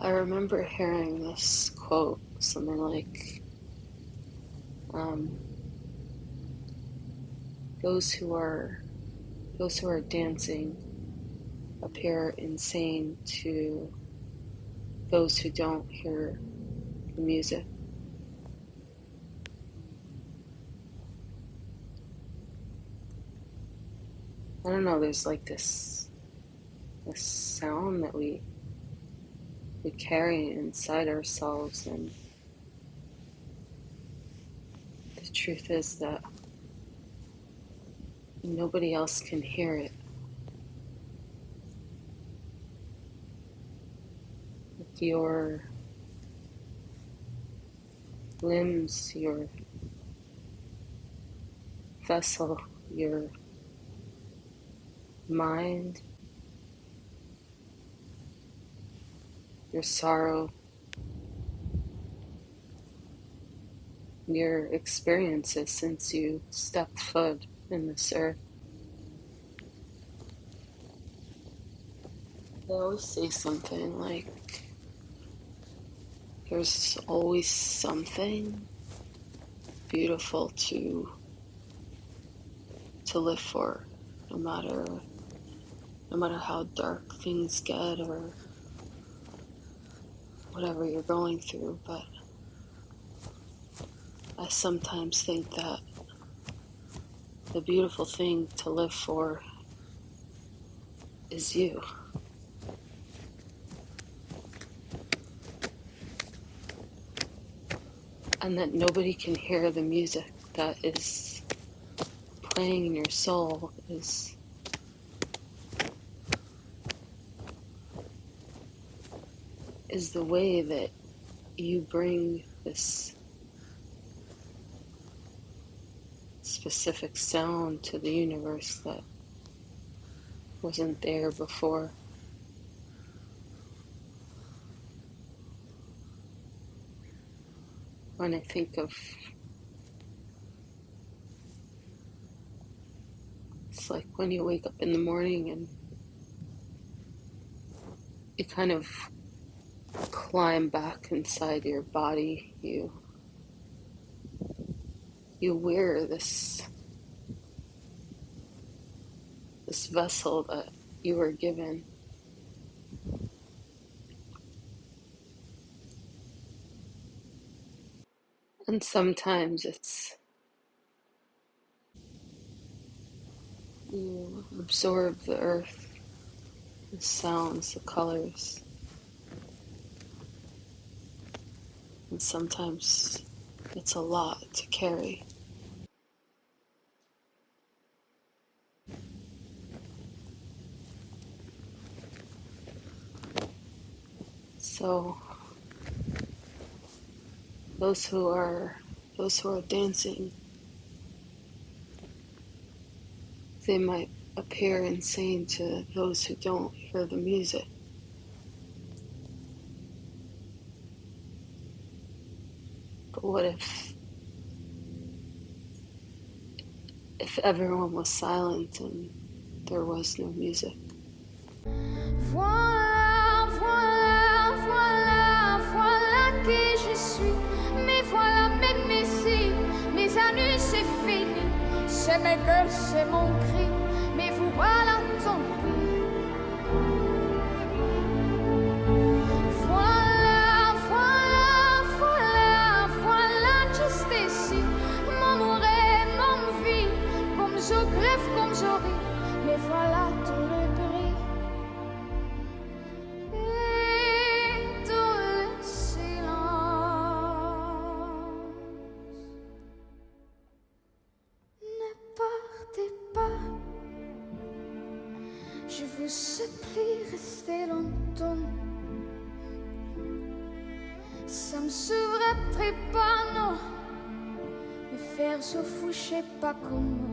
I remember hearing this quote, something like, um, "Those who are dancing appear insane to those who don't hear the music." I don't know. There's like this sound that we carry inside ourselves, and the truth is that nobody else can hear it. Your limbs, your vessel, your mind, your sorrow, your experiences since you stepped foot in this earth. They always say something like, there's always something beautiful to live for, no matter how dark things get or whatever you're going through. But I sometimes think that the beautiful thing to live for is you. And that nobody can hear the music that is playing in your soul is the way that you bring this specific sound to the universe that wasn't there before. When I think of, it's like when you wake up in the morning and you kind of climb back inside your body, you wear this vessel that you were given. And sometimes it's, you absorb the earth, the sounds, the colors. And sometimes it's a lot to carry. So those who are dancing, they might appear insane to those who don't hear the music. But what if everyone was silent and there was no music? Voilà, voilà, voilà, voilà qui je suis. Mais voilà mes messies, mes années c'est fini. C'est mes gueules, c'est mon cri. Mais vous voilà, tant pis. Voilà, voilà, voilà, voilà, juste ici. Mon mouret, mon vie, comme je crève, comme je ris. Mais voilà tout le gris. Et tout le silence. Ne partez pas. Je vous supplie, restez longtemps. Ça me sauverait pas, non. Me faire se foucher pas comme moi.